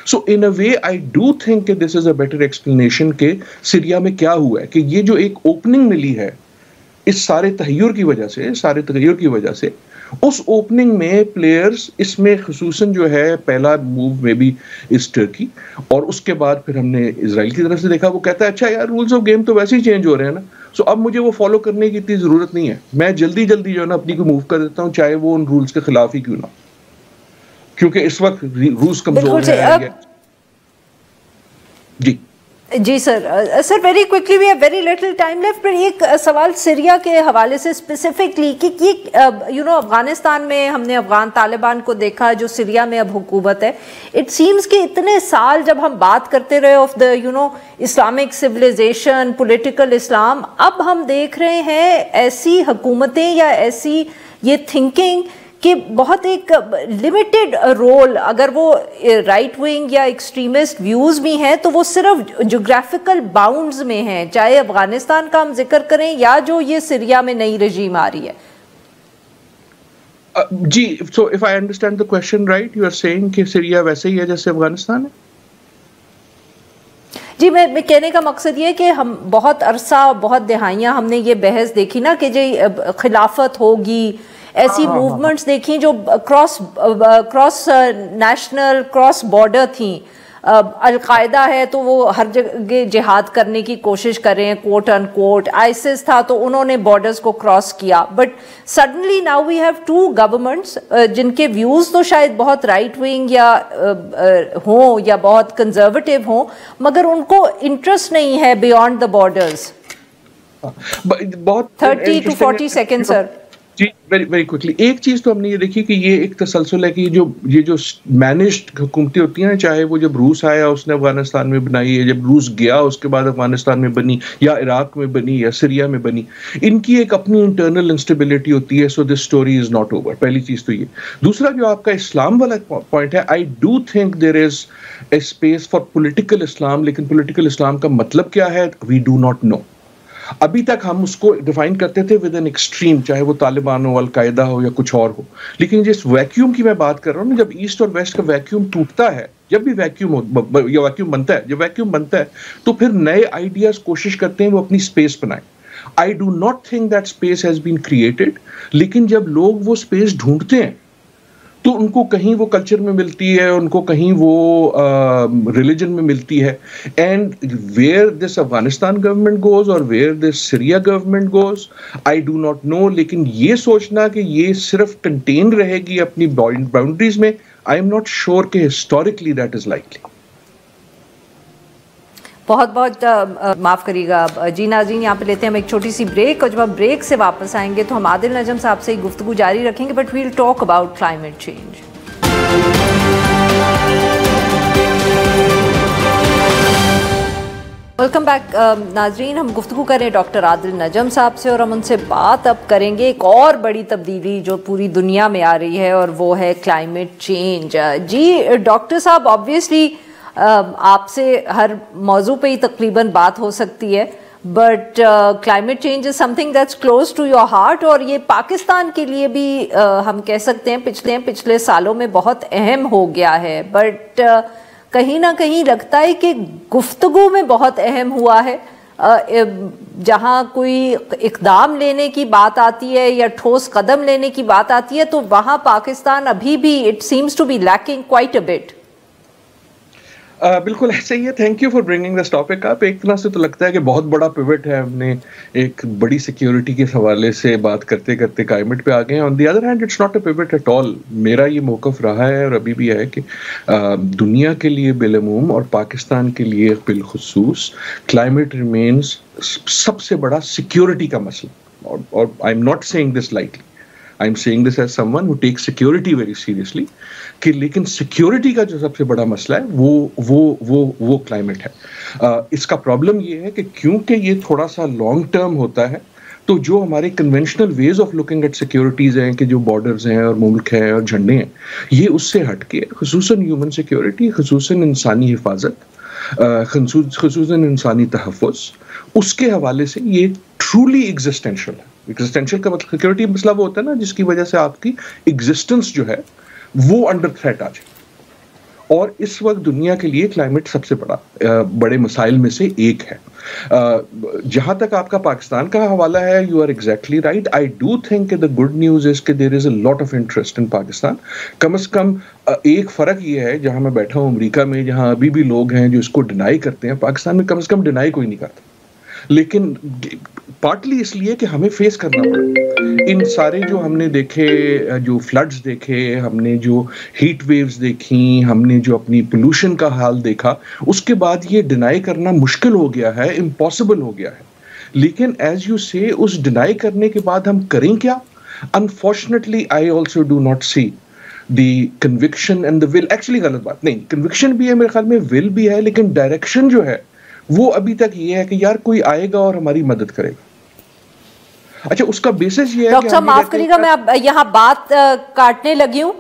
سو in a way I do think کہ دس از اے بیٹر ایکسپلینیشن کہ سیریا میں کیا ہوا ہے, کہ یہ جو ایک اوپننگ ملی ہے اس سارے تغیر کی وجہ سے, اس اوپننگ میں پلیئرز, اس میں خصوصاً جو ہے پہلا موو میں بھی اس ٹرکی, اور اس کے بعد پھر ہم نے اسرائیل کی طرف سے دیکھا, وہ کہتا ہے اچھا یار رولز آف گیم تو ویسے ہی چینج ہو رہے ہیں نا, سو اب مجھے وہ فالو کرنے کی اتنی ضرورت نہیں ہے, میں جلدی جو ہے نا اپنی کو موو کر دیتا ہوں, چاہے وہ ان رولز کے خلاف ہی کیوں نہ, کیونکہ اس وقت روس کمزور ہے. جی sir very quickly, we have very little time left, پر ایک سوال سیریا کے حوالے سے اسپیسیفکلی کہ یہ افغانستان میں ہم نے افغان طالبان کو دیکھا جو سیریا میں اب حکومت ہے. اٹ سیمز کہ اتنے سال جب ہم بات کرتے رہے of the Islamic civilization, political Islam, اب ہم دیکھ رہے ہیں ایسی حکومتیں یا ایسی یہ تھنکنگ کہ بہت ایک لمیٹڈ رول, اگر وہ رائٹ ونگ یا ایکسٹریمسٹ ویوز بھی ہیں تو وہ صرف جغرافیکل باؤنڈز میں ہیں, چاہے افغانستان کا ہم ذکر کریں یا جو یہ سیریا میں نئی رجیم آ رہی ہے. جی, so if I understand the question right, you are seeing کہ سیریا ویسے ہی ہے جیسے افغانستان ہے. جی, میں کہنے کا مقصد یہ ہے کہ ہم بہت عرصہ, بہت دہائیاں ہم نے یہ بحث دیکھی نا کہ جی خلافت ہوگی, ایسی موومنٹس دیکھیں جو کراس نیشنل, کراس بارڈر تھیں. القاعدہ ہے تو وہ ہر جگہ جہاد کرنے کی کوشش کر رہے ہیں کوٹ ان کوٹ, آئیسس تھا تو انہوں نے بارڈرز کو کراس کیا, but suddenly now we have two governments جن کے ویوز تو شاید بہت رائٹ ونگ یا ہوں یا بہت کنزرویٹو ہوں, مگر ان کو انٹرسٹ نہیں ہے beyond the borders. 30 to 40 second sir. جی, ویری کوئکلی, ایک چیز تو ہم نے یہ دیکھی کہ یہ ایک تسلسل ہے کہ یہ جو مینجڈ حکومتیں ہوتی ہیں, چاہے وہ جب روس آیا اس نے افغانستان میں بنائی ہے, جب روس گیا اس کے بعد افغانستان میں بنی, یا عراق میں بنی, یا سیریا میں بنی, ان کی ایک اپنی انٹرنل انسٹیبلٹی ہوتی ہے. So this story is not over. پہلی چیز تو یہ. دوسرا جو آپ کا اسلام والا پوائنٹ ہے, آئی do think there is a space for political Islam, لیکن پولیٹیکل اسلام کا مطلب کیا ہے وی ڈو ناٹ نو. ابھی تک ہم اس کو ڈیفائن کرتے تھے ود این ایکسٹریم, چاہے وہ طالبان ہو, القاعدہ ہو یا کچھ اور ہو. لیکن جس ویکیوم کی میں بات کر رہا ہوں نا, جب ایسٹ اور ویسٹ کا ویکیوم ٹوٹتا ہے, جب بھی ویکیوم بنتا ہے تو پھر نئے آئیڈیاز کوشش کرتے ہیں وہ اپنی اسپیس بنائیں. آئی do not think that space has been created, لیکن جب لوگ وہ اسپیس ڈھونڈتے ہیں تو ان کو کہیں وہ کلچر میں ملتی ہے, ان کو کہیں وہ ریلیجن میں ملتی ہے. And where this Afghanistan government goes اور where this Syria government goes I do not know, لیکن یہ سوچنا کہ یہ صرف کنٹین رہے گی اپنی باؤنڈریز میں, آئی ایم ناٹ شیور کہ ہسٹوریکلی دیٹ از لائکلی. بہت بہت معاف کریے گا جی. ناظرین یہاں پہ لیتے ہیں ہم ایک چھوٹی سی بریک, اور جب ہم بریک سے واپس آئیں گے تو ہم عادل نجم صاحب سے گفتگو جاری رکھیں گے, but we'll talk about climate change. Welcome back ناظرین, ہم گفتگو کریں ڈاکٹر عادل نجم صاحب سے, اور ہم ان سے بات اب کریں گے ایک اور بڑی تبدیلی جو پوری دنیا میں آ رہی ہے, اور وہ ہے کلائمیٹ چینج. جی ڈاکٹر صاحب, آبویسلی آپ سے ہر موضوع پہ ہی تقریباً بات ہو سکتی ہے, but climate change is something that's close to your heart, اور یہ پاکستان کے لیے بھی ہم کہہ سکتے ہیں پچھلے سالوں میں بہت اہم ہو گیا ہے, بٹ کہیں نہ کہیں لگتا ہے کہ گفتگو میں بہت اہم ہوا ہے. جہاں کوئی اقدام لینے کی بات آتی ہے یا ٹھوس قدم لینے کی بات آتی ہے, تو وہاں پاکستان ابھی بھی it seems to be lacking quite a bit. بالکل ایسا ہی ہے. Thank you for bringing this topic up. ایک طرح سے تو لگتا ہے کہ بہت بڑا پیوٹ ہے, ہم نے ایک بڑی سیکیورٹی کے حوالے سے بات کرتے کرتے کلائمیٹ پہ آ گئے ہیں. On the other hand it's not a pivot at all. میرا یہ موقف رہا ہے اور ابھی بھی ہے کہ دنیا کے لیے بالعموم اور پاکستان کے لیے بالخصوص کلائمیٹ ریمینز سب سے بڑا سیکیورٹی کا مسئلہ. اور I am not saying this lightly, I am saying this as someone who take security very seriously, کہ لیکن سیکیورٹی کا جو سب سے بڑا مسئلہ ہے وہ کلائمیٹ ہے. اس کا پرابلم یہ ہے کہ کیونکہ یہ تھوڑا سا لانگ ٹرم ہوتا ہے, تو جو ہمارے conventional ways of looking at securities ہیں کہ جو بارڈرز ہیں اور ملک ہیں اور جھنڈے ہیں, یہ اس سے ہٹ کے خصوصاً ہیومن سیکیورٹی, خصوصاً انسانی حفاظت, خصوصاً انسانی تحفظ, اس کے حوالے سے یہ ٹرولی ایگزسٹینشیل ہے. ایگزسٹینشیل کا مطلب سیکیورٹی مسئلہ وہ ہوتا ہے نا جس کی وجہ سے آپ کی ایگزسٹنس جو ہے وہ انڈر تھریٹ آ جائے. اور اس وقت دنیا کے لیے کلائمیٹ سب سے بڑے مسائل میں سے ایک ہے. جہاں تک آپ کا پاکستان کا حوالہ ہے, you are exactly right. I do think کہ دا گڈ نیوز از کہ there is a lot of interest in Pakistan. کم از کم ایک فرق یہ ہے, جہاں میں بیٹھا ہوں امریکہ میں, جہاں ابھی بھی لوگ ہیں جو اس کو ڈینائی کرتے ہیں, پاکستان میں کم از کم ڈینائی کوئی نہیں کرتا. لیکن پارٹلی اس لیے کہ ہمیں فیس کرنا پڑا ان سارے جو ہم نے دیکھے, جو فلڈز دیکھے, ہم نے جو ہیٹ ویوز دیکھی, ہم نے جو اپنی پولوشن کا حال دیکھا, اس کے بعد یہ ڈینائی کرنا مشکل ہو گیا ہے, امپاسبل ہو گیا ہے. لیکن ایز یو سے اس ڈینائی کرنے کے بعد ہم کریں کیا؟ Unfortunately I also do not see the conviction and the will. Actually غلط بات نہیں, کنوکشن بھی ہے میرے خیال میں, ول بھی ہے, لیکن ڈائریکشن جو ہے وہ ابھی تک یہ ہے کہ یار کوئی آئے گا اور ہماری مدد کرے گا. اچھا, اس کا بیسس یہ ہے. ڈاکٹر صاحب معاف کریے گا, میں اب یہاں بات کاٹنے لگی ہوں,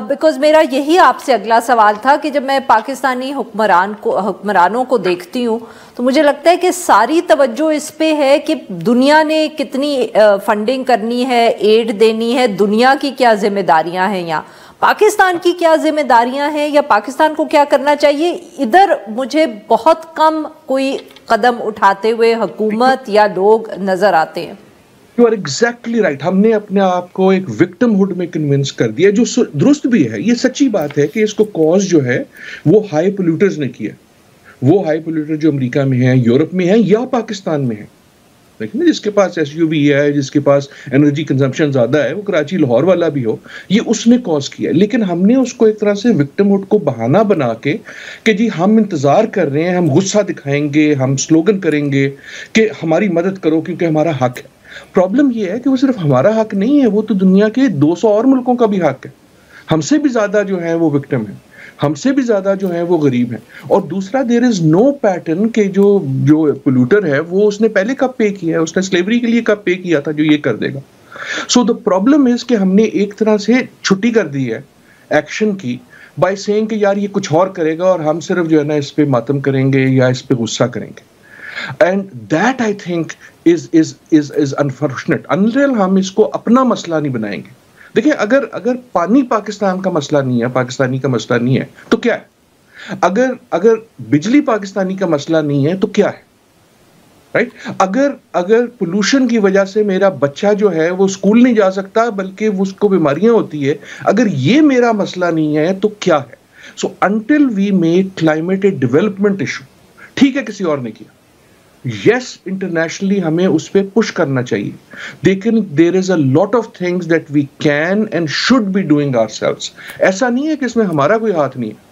بیکاز میرا یہی آپ سے اگلا سوال تھا کہ جب میں پاکستانی حکمرانوں کو دیکھتی ہوں تو مجھے لگتا ہے کہ ساری توجہ اس پہ ہے کہ دنیا نے کتنی فنڈنگ کرنی ہے, ایڈ دینی ہے, دنیا کی کیا ذمہ داریاں ہیں, یا پاکستان کی کیا ذمہ داریاں ہیں, یا پاکستان کو کیا کرنا چاہیے. ادھر مجھے بہت کم کوئی قدم اٹھاتے ہوئے حکومت یا لوگ نظر آتے ہیں. You are exactly right. ہم نے اپنے آپ کو ایک وکٹم ہوڈ میں کنونس کر دیا, جو درست بھی ہے. یہ سچی بات ہے کہ اس کو کاز جو ہے وہ ہائی پولیوٹرز نے کیا. وہ ہائی پولیوٹر جو امریکہ میں ہیں, یورپ میں ہیں, یا پاکستان میں ہیں. دیکھیں نا, جس کے پاس ایس یو وی ہے, جس کے پاس انرجی کنزمپشن زیادہ ہے, وہ کراچی لاہور والا بھی ہو, یہ اس نے کاز کیا. لیکن ہم نے اس کو ایک طرح سے وکٹم ہوڈ کو بہانہ بنا کے کہ جی ہم انتظار کر رہے ہیں, ہم غصہ دکھائیں گے, ہم سلوگن کریں گے کہ ہماری مدد کرو کیونکہ ہمارا حق ہے. پرابلم یہ ہے کہ وہ صرف ہمارا حق نہیں ہے, وہ تو دنیا کے 200 اور ملکوں کا بھی حق ہے. ہم سے بھی زیادہ جو ہے وہ وکٹم ہیں, ہم سے بھی زیادہ جو ہے وہ غریب ہیں. اور دوسرا, دیر از نو پیٹرن کہ جو پولوٹر ہے وہ اس نے پہلے کب پے کیا ہے, اس نے سلیوری کے لیے کب پے کیا تھا جو یہ کر دے گا. سو دا پرابلم از کہ ہم نے ایک طرح سے چھٹی کر دی ہے ایکشن کی, بائی سیئنگ کہ یار یہ کچھ اور کرے گا اور ہم صرف جو ہے نا اس پہ ماتم کریں گے یا اس پہ غصہ کریں گے. And that I think is unfortunate until ہم اس کو اپنا مسئلہ نہیں بنائیں گے. دیکھیں, اگر پانی پاکستان کا مسئلہ نہیں ہے, پاکستانی کا مسئلہ نہیں ہے, تو کیا ہے؟ اگر بجلی پاکستانی کا مسئلہ نہیں ہے تو کیا ہے؟ رائٹ. اگر پولوشن کی وجہ سے میرا بچہ جو ہے وہ اسکول نہیں جا سکتا بلکہ اس کو بیماریاں ہوتی ہے, اگر یہ میرا مسئلہ نہیں ہے تو کیا ہے؟ So until we make climate a development issue, ٹھیک ہے کسی اور نے کیا, یس انٹرنیشنلی ہمیں اس پہ پش کرنا چاہیے, لیکن there is a lot of things that we can and should be doing ourselves. ایسا نہیں ہے کہ اس میں ہمارا کوئی ہاتھ نہیں ہے.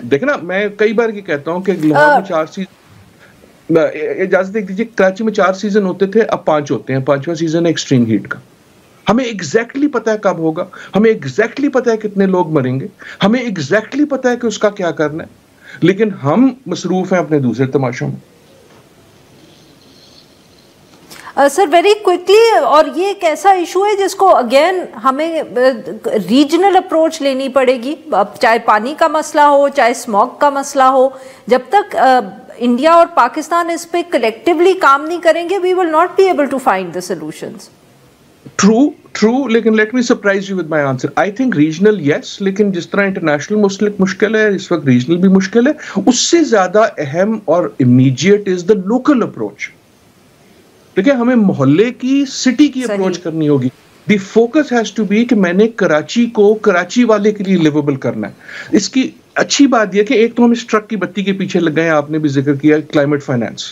دیکھنا میں کئی بار یہ کہتا ہوں کہ لاہور میں 4 سیزن, اجازت دیکھ دیجیے, کراچی میں 4 سیزن ہوتے تھے, اب 5 ہوتے ہیں. 5واں سیزن ہے ایکسٹریم ہیٹ کا. ہمیں ایگزیکٹلی پتا ہے کب ہوگا, ہمیں ایگزیکٹلی پتا ہے کتنے لوگ مریں گے, ہمیں ایگزیکٹلی پتا ہے کہ اس کا کیا کرنا ہے, لیکن ہم مصروف ہیں اپنے دوسرے تماشوں میں. سر ویری کوئکلی, اور یہ ایک ایسا ایشو ہے جس کو اگین ہمیں ریجنل اپروچ لینی پڑے گی, چاہے پانی کا مسئلہ ہو, چاہے اسموگ کا مسئلہ ہو. جب تک انڈیا اور پاکستان اس پہ کلیکٹیولی کام نہیں کریں گے, we will not be able to find the solutions. True, لیکن let me surprise you with my answer. I think regional yes, لیکن جس طرح انٹرنیشنل مشکل ہے اس وقت ریجنل بھی مشکل ہے. اس سے زیادہ اہم اور immediate is the local approach. دیکھیں ہمیں محلے کی, سٹی کی اپروچ کرنی ہوگی. The focus has to be کہ میں نے کراچی کو کراچی والے کے لیے لیویبل کرنا ہے. اس کی اچھی بات یہ کہ ایک تو ہم اس ٹرک کی بتی کے پیچھے لگ گئے, آپ نے بھی ذکر کیا کلائمیٹ فائنانس.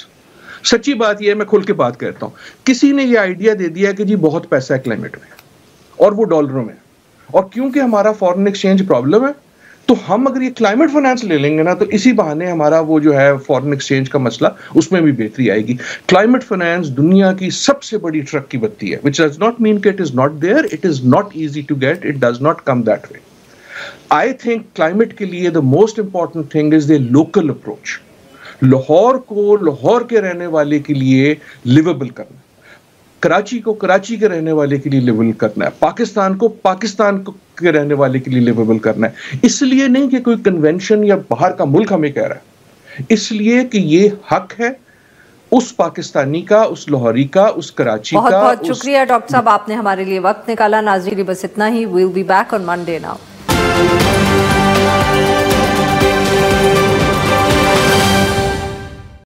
سچی بات یہ ہے, میں کھل کے بات کرتا ہوں, کسی نے یہ آئیڈیا دے دیا کہ جی بہت پیسہ ہے کلائمیٹ میں, اور وہ ڈالروں میں, اور کیونکہ ہمارا فارن ایکسچینج پرابلم ہے تو ہم اگر یہ کلائمیٹ فائنانس لے لیں گے نا تو اسی بہانے ہمارا وہ جو ہے فارن ایکسچینج کا مسئلہ اس میں بھی بہتری آئے گی. کلائمیٹ فائنانس دنیا کی سب سے بڑی ٹرک کی بتی ہے, which does not mean that it is not there, it is not easy to get, it does not come that way. I think climate کے لیے the most important thing is the local approach. Lahore کو لاہور کے رہنے والے کے لیے لیویبل کرنا, کراچی کو کراچی کے رہنے والے کے لیے لیویبل کرنا ہے, پاکستان کو پاکستان کے رہنے والے کے لیے لیویبل کرنا ہے. اس لیے نہیں کہ کوئی کنونشن یا باہر کا ملک ہمیں کہہ رہا ہے, اس لیے کہ یہ حق ہے اس پاکستانی کا, اس لاہوری کا, اس کراچی کا. بہت بہت شکریہ ڈاکٹر صاحب, آپ نے ہمارے لیے وقت نکالا. ناظرین بس اتنا ہی, we'll be back on Monday now.